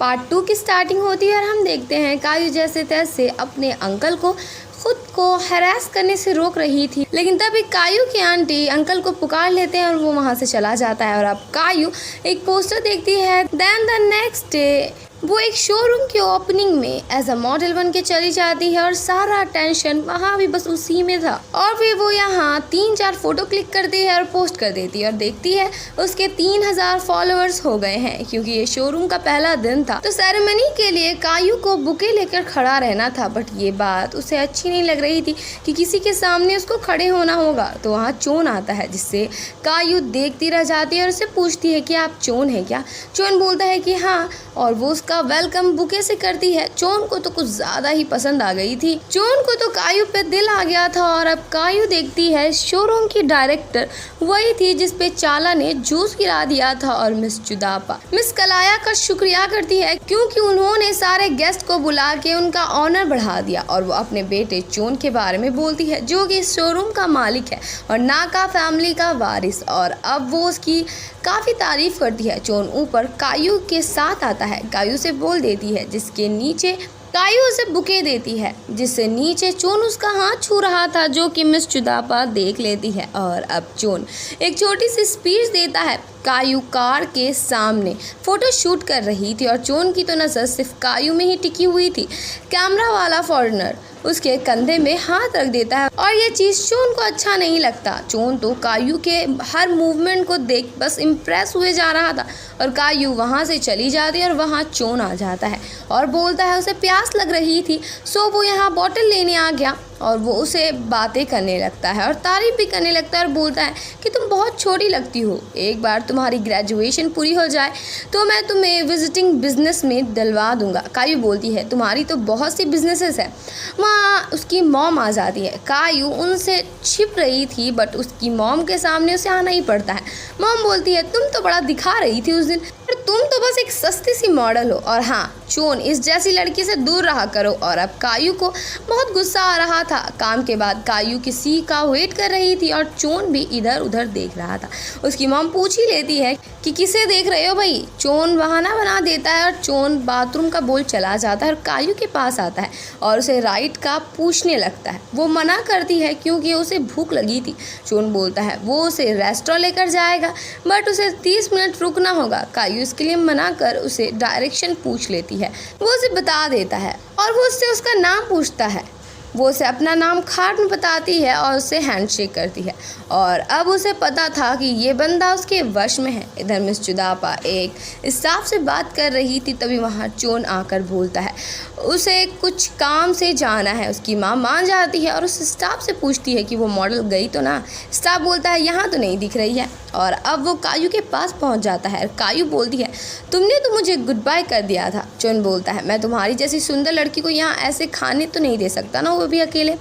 Part 2 की starting होती है और हम देखते हैं कायू जैसे तैसे अपने अंकल को खुद को हैरेस करने से रोक रही थी, लेकिन तभी कायू की आंटी अंकल को पुकार लेते हैं और वो वहाँ से चला जाता है। और अब कायू एक पोस्टर देखती है। देन द नेक्स्ट डे वो एक शोरूम की ओपनिंग में एज अ मॉडल बन के चली जाती है और सारा टेंशन वहाँ भी बस उसी में था। और फिर वो यहाँ 3-4 फोटो क्लिक करती है और पोस्ट कर देती है और देखती है उसके 3000 फॉलोअर्स हो गए हैं, क्योंकि ये शोरूम का पहला दिन था। तो सेरेमनी के लिए कायू को बुके लेकर खड़ा रहना था, बट ये बात उसे अच्छी नहीं लग रही थी कि किसी के सामने उसको खड़े होना होगा। तो वहाँ चोन आता है, जिससे कायू देखती रह जाती है और उससे पूछती है कि आप चोन है क्या। चोन बोलता है कि हाँ, और वो उसका वेलकम बुके से करती है। चोन को तो कुछ ज्यादा ही पसंद आ गई थी। चोन को तो कायू पे दिल आ गया था। और अब कायू देखती है शोरूम की डायरेक्टर वही थी जिस पे चाला ने जूस गिरा दिया था, और मिस जुदापा मिस कलाया का शुक्रिया करती है क्योंकि उन्होंने सारे गेस्ट को बुला के उनका ऑनर बढ़ा दिया। और वो अपने बेटे चोन के बारे में बोलती है, जो कि शोरूम का मालिक है और नाका फैमिली का वारिस। और अब वो उसकी काफी तारीफ करती है। चोन ऊपर कायू के साथ आता है, कायू से बोल देती है, जिसके नीचे कायू उसे बुके देती है, जिससे नीचे चोन उसका हाथ छू रहा था, जो कि मिस जुदापा देख लेती है। और अब चोन एक छोटी सी स्पीच देता है। कायू कार के सामने फोटो शूट कर रही थी और चोन की तो नजर सिर्फ कायू में ही टिकी हुई थी। कैमरा वाला फॉरेनर उसके कंधे में हाथ रख देता है और ये चीज़ चोन को अच्छा नहीं लगता। चोन तो कायू के हर मूवमेंट को देख बस इम्प्रेस हुए जा रहा था और कायू वहाँ से चली जाती है और वहाँ चोन आ जाता है और बोलता है उसे प्यास लग रही थी, सो वो यहाँ बॉटल लेने आ गया। और वो उसे बातें करने लगता है और तारीफ भी करने लगता है और बोलता है कि तुम बहुत छोटी लगती हो, एक बार तुम्हारी ग्रेजुएशन पूरी हो जाए तो मैं तुम्हें विजिटिंग बिजनेस में दिलवा दूंगा। कायू बोलती है, तुम्हारी तो बहुत सी बिजनेसेस है। वहाँ उसकी मॉम आ जाती है। कायू उनसे छिप रही थी, बट उसकी मॉम के सामने उसे आना ही पड़ता है। मॉम बोलती है, तुम तो बड़ा दिखा रही थी उस दिन, पर तुम तो बस एक सस्ती सी मॉडल हो, और हाँ चोन इस जैसी लड़की से दूर रहा करो। और अब कायू को बहुत गुस्सा आ रहा था। काम के बाद कायू किसी का वेट कर रही थी और चोन भी इधर उधर देख रहा था। उसकी मॉम पूछ ही लेती है कि किसे देख रहे हो भाई। चोन बहाना बना देता है और चोन बाथरूम का बोल चला जाता है और कायू के पास आता है और उसे राइट का पूछने लगता है। वो मना करती है क्योंकि उसे भूख लगी थी। चोन बोलता है वो उसे रेस्टोरेंट लेकर जाएगा, बट उसे 30 मिनट रुकना होगा। कायू इसके लिए मना कर उसे डायरेक्शन पूछ लेती है। वो उसे बता देता है और वो उससे उसका नाम पूछता है। वो उसे अपना नाम खाट में बताती है और उससे हैंडशेक करती है। और अब उसे पता था कि ये बंदा उसके वश में है। इधर मिस जुदापा एक स्टाफ से बात कर रही थी, तभी वहाँ चोन आकर बोलता है उसे कुछ काम से जाना है। उसकी माँ मान जाती है और उस स्टाफ से पूछती है कि वो मॉडल गई तो ना। स्टाफ बोलता है यहाँ तो नहीं दिख रही है। और अब वो कायू के पास पहुँच जाता है। कायू बोलती है तुमने तो मुझे गुड बाय कर दिया था। चोन बोलता है मैं तुम्हारी जैसी सुंदर लड़की को यहाँ ऐसे खाने तो नहीं दे सकता ना, वो भी अकेले।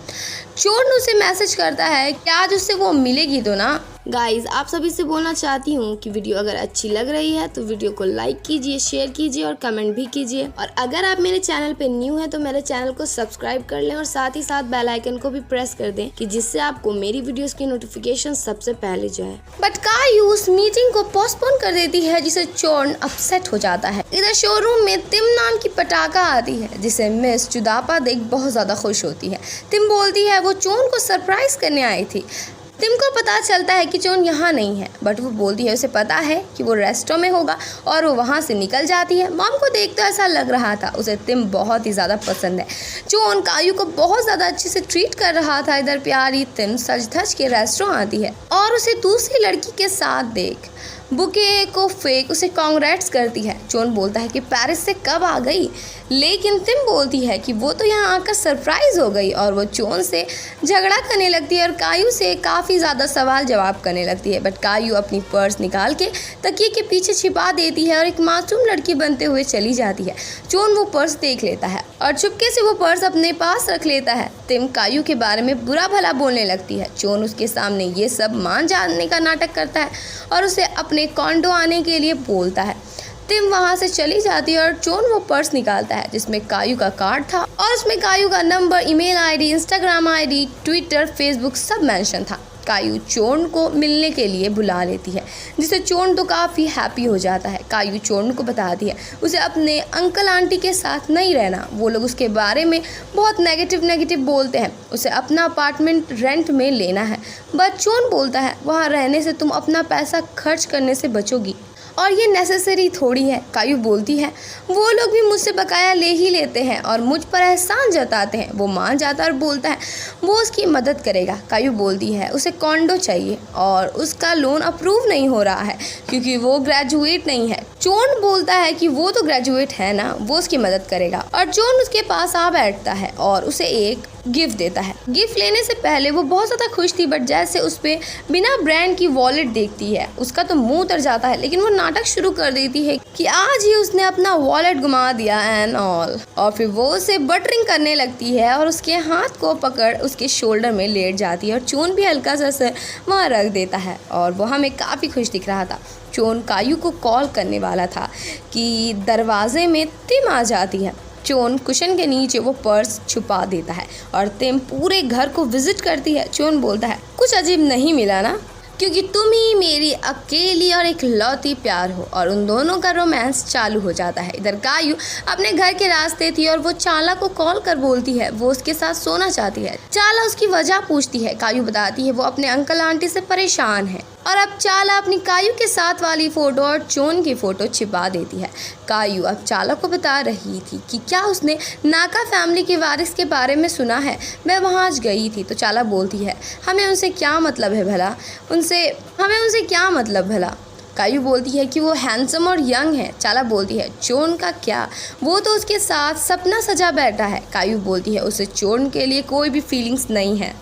चोन उसे मैसेज करता है कि आज उससे वो मिलेगी तो ना। गाइज आप सभी से बोलना चाहती हूँ कि वीडियो अगर अच्छी लग रही है तो वीडियो को लाइक कीजिए, शेयर कीजिए और कमेंट भी कीजिए। और अगर आप मेरे चैनल पे न्यू हैं तो मेरे चैनल को सब्सक्राइब कर लें और साथ ही साथ बेल आइकन को भी प्रेस कर दें कि जिससे आपको मेरी वीडियोस की नोटिफिकेशन सबसे पहले जाए। बट कायू उस मीटिंग को पोस्टपोन कर देती है, जिसे चोन अपसेट हो जाता है। इधर शोरूम में तिम नाम की पटाखा आती है, जिसे मिस जुदापा देख बहुत ज्यादा खुश होती है। तिम बोलती है वो चोन को सरप्राइज करने आई थी। तिम को पता चलता है कि चोन यहाँ नहीं है, बट वो बोलती है उसे पता है कि वो रेस्टोरेंट में होगा और वो वहाँ से निकल जाती है। मॉम को देख तो ऐसा लग रहा था उसे तिम बहुत ही ज़्यादा पसंद है। चोन कायू को बहुत ज़्यादा अच्छे से ट्रीट कर रहा था। इधर प्यारी तिम सज धज के रेस्टोरेंट आती है और उसे दूसरी लड़की के साथ देख बुके को फेंक उसे कांग्रेट्स करती है। चोन बोलता है कि पेरिस से कब आ गई, लेकिन तिम बोलती है कि वो तो यहाँ आकर सरप्राइज हो गई। और वो चोन से झगड़ा करने लगती है और कायू से काफ़ी ज़्यादा सवाल जवाब करने लगती है। बट कायू अपनी पर्स निकाल के तकिए के पीछे छिपा देती है और एक मासूम लड़की बनते हुए चली जाती है। चोन वो पर्स देख लेता है और चुपके से वो पर्स अपने पास रख लेता है। तिम कायू के बारे में बुरा भला बोलने लगती है। चोन उसके सामने ये सब मान जानने का नाटक करता है और उसे अपने कॉन्डो आने के लिए बोलता है। तिम वहाँ से चली जाती है और चोन वो पर्स निकालता है जिसमें कायू का कार्ड था और उसमें कायू का number, email ID, Instagram ID, Twitter, Facebook सब मेंशन था। कायू चोन को मिलने के लिए बुला लेती है, जिससे चोन तो काफ़ी हैप्पी हो जाता है। कायू चोन को बताती है उसे अपने अंकल आंटी के साथ नहीं रहना, वो लोग उसके बारे में बहुत नेगेटिव बोलते हैं, उसे अपना अपार्टमेंट रेंट में लेना है। बट चोन बोलता है वहाँ रहने से तुम अपना पैसा खर्च करने से बचोगी और ये नेसेसरी थोड़ी है। कायू बोलती है वो लोग भी मुझसे बकाया ले ही लेते हैं और मुझ पर एहसान जताते हैं। वो मान जाता है और बोलता है वो उसकी मदद करेगा। कायू बोलती है उसे कॉन्डो चाहिए और उसका लोन अप्रूव नहीं हो रहा है क्योंकि वो ग्रेजुएट नहीं है। चोन बोलता है कि वो तो ग्रेजुएट है ना, वो उसकी मदद करेगा और चोन उसके पास आ बैठता है और उसे एक गिफ्ट देता है। गिफ्ट लेने से पहले वो बहुत ज़्यादा खुश थी, बट जैसे उस पर बिना ब्रांड की वॉलेट देखती है उसका तो मुंह उतर जाता है, लेकिन वो नाटक शुरू कर देती है कि आज ही उसने अपना वॉलेट गुमा दिया एंड ऑल। और फिर वो उसे बटरिंग करने लगती है और उसके हाथ को पकड़ उसके शोल्डर में लेट जाती है और चोन भी हल्का सा सर वहाँ रख देता है और वो हमें काफ़ी खुश दिख रहा था। चोन कायू को कॉल करने वाला था कि दरवाजे में तिम आ जाती है। चोन कुशन के नीचे वो पर्स छुपा देता है और तिम पूरे घर को विजिट करती है। चोन बोलता है कुछ अजीब नहीं मिला ना, क्योंकि तुम ही मेरी अकेली और एक लौती प्यार हो, और उन दोनों का रोमांस चालू हो जाता है। इधर कायू अपने घर के रास्ते थी और वो चाला को कॉल कर बोलती है वो उसके साथ सोना चाहती है। चाला उसकी वजह पूछती है। कायू बताती है वो अपने अंकल आंटी से परेशान है और अब चाला अपनी कायू के साथ वाली फ़ोटो और चोन की फ़ोटो छिपा देती है। कायू अब चाला को बता रही थी कि क्या उसने नाका फैमिली के वारिस के बारे में सुना है, मैं वहाँ आज गई थी। तो चाला बोलती है हमें उनसे क्या मतलब है भला, हमें उनसे क्या मतलब भला। कायू बोलती है कि वो हैंडसम और यंग है। चाला बोलती है चोन का क्या, वो तो उसके साथ सपना सजा बैठा है। कायू बोलती है उसे चोन के लिए कोई भी फीलिंग्स नहीं है,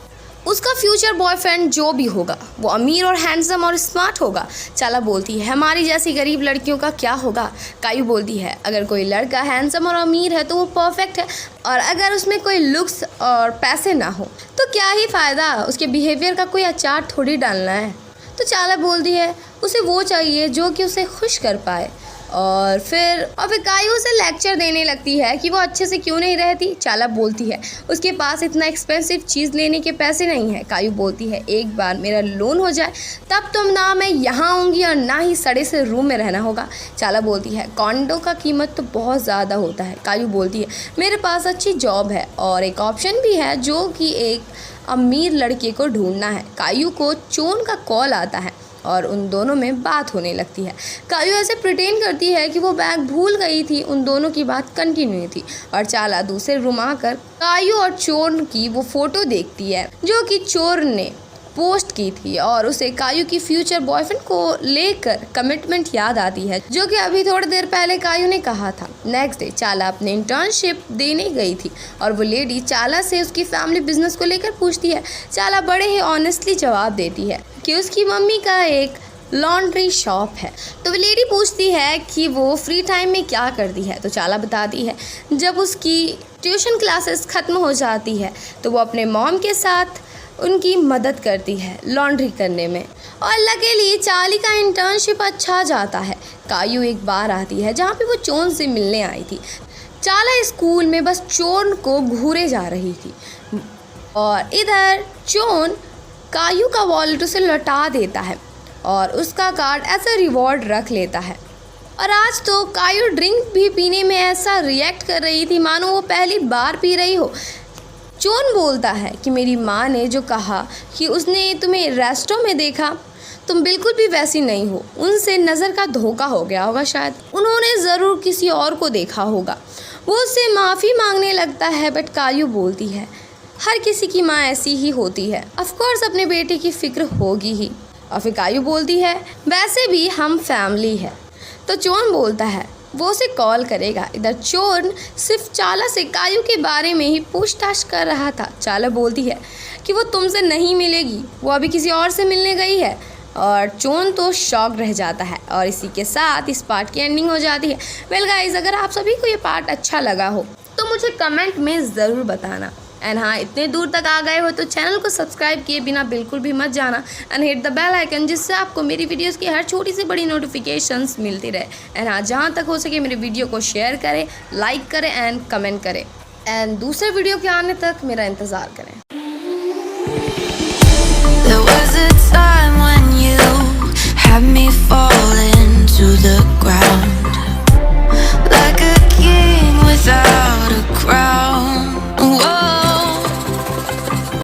उसका फ्यूचर बॉयफ्रेंड जो भी होगा वो अमीर और हैंडसम और स्मार्ट होगा। चाला बोलती है हमारी जैसी गरीब लड़कियों का क्या होगा। कायू बोलती है अगर कोई लड़का हैंडसम और अमीर है तो वो परफेक्ट है, और अगर उसमें कोई लुक्स और पैसे ना हो तो क्या ही फ़ायदा, उसके बिहेवियर का कोई अचार थोड़ी डालना है। तो चाला बोलती है उसे वो चाहिए जो कि उसे खुश कर पाए, और फिर कायू उसे लेक्चर देने लगती है कि वो अच्छे से क्यों नहीं रहती। चाला बोलती है उसके पास इतना एक्सपेंसिव चीज़ लेने के पैसे नहीं है। कायू बोलती है एक बार मेरा लोन हो जाए तब तुम ना मैं यहाँ आऊँगी और ना ही सड़े से रूम में रहना होगा। चाला बोलती है कॉन्डो का कीमत तो बहुत ज़्यादा होता है। कायू बोलती है मेरे पास अच्छी जॉब है और एक ऑप्शन भी है जो कि एक अमीर लड़के को ढूंढना है। कायू को चोन का कॉल आता है और उन दोनों में बात होने लगती है। कायू ऐसे प्रिटेंड करती है कि वो बैग भूल गई थी, उन दोनों की बात कंटिन्यू थी। और चाला दूसरे रूम आकर कायू और चोर की वो फ़ोटो देखती है जो कि चोर ने पोस्ट की थी, और उसे कायू की फ्यूचर बॉयफ्रेंड को लेकर कमिटमेंट याद आती है जो कि अभी थोड़ी देर पहले कायू ने कहा था। नेक्स्ट डे चाला अपने इंटर्नशिप देने गई थी और वो लेडी चाला से उसकी फैमिली बिजनेस को लेकर पूछती है। चाला बड़े ही ऑनेस्टली जवाब देती है कि उसकी मम्मी का एक लॉन्ड्री शॉप है। तो वो लेडी पूछती है कि वो फ्री टाइम में क्या करती है। तो चाला बताती है जब उसकी ट्यूशन क्लासेस ख़त्म हो जाती है तो वो अपने मॉम के साथ उनकी मदद करती है लॉन्ड्री करने में, और लकीली चाली का इंटर्नशिप अच्छा जाता है। कायू एक बार आती है जहाँ पे वो चोन से मिलने आई थी। चाला स्कूल में बस चोन को घूरे जा रही थी और इधर चोन कायू का वॉलेट उसे लौटा देता है और उसका कार्ड ऐसा रिवॉर्ड रख लेता है। और आज तो कायू ड्रिंक भी पीने में ऐसा रिएक्ट कर रही थी मानो वो पहली बार पी रही हो। चोन बोलता है कि मेरी माँ ने जो कहा कि उसने तुम्हें रेस्टों में देखा, तुम बिल्कुल भी वैसी नहीं हो, उनसे नज़र का धोखा हो गया होगा, शायद उन्होंने ज़रूर किसी और को देखा होगा। वो उससे माफ़ी मांगने लगता है बट कायू बोलती है हर किसी की माँ ऐसी ही होती है, ऑफकोर्स अपने बेटे की फ़िक्र होगी ही। और फिर कायू बोलती है वैसे भी हम फैमिली है। तो चोन बोलता है वो उसे कॉल करेगा। इधर चोन सिर्फ चाला से कायू के बारे में ही पूछताछ कर रहा था। चाला बोलती है कि वो तुमसे नहीं मिलेगी, वो अभी किसी और से मिलने गई है, और चोन तो शॉक रह जाता है। और इसी के साथ इस पार्ट की एंडिंग हो जाती है। वेल गाइस, अगर आप सभी को ये पार्ट अच्छा लगा हो तो मुझे कमेंट में ज़रूर बताना। एंड हाँ, इतने दूर तक आ गए हो तो चैनल को सब्सक्राइब किए बिना बिल्कुल भी मत जाना and hit the bell icon, जिससे आपको मेरी वीडियोस की हर छोटी से बड़ी नोटिफिकेशंस मिलती रहे। एंड हाँ, जहाँ तक हो सके मेरे वीडियो को शेयर करें, लाइक करें एंड कमेंट करें, एंड दूसरे वीडियो के आने तक मेरा इंतज़ार करें। me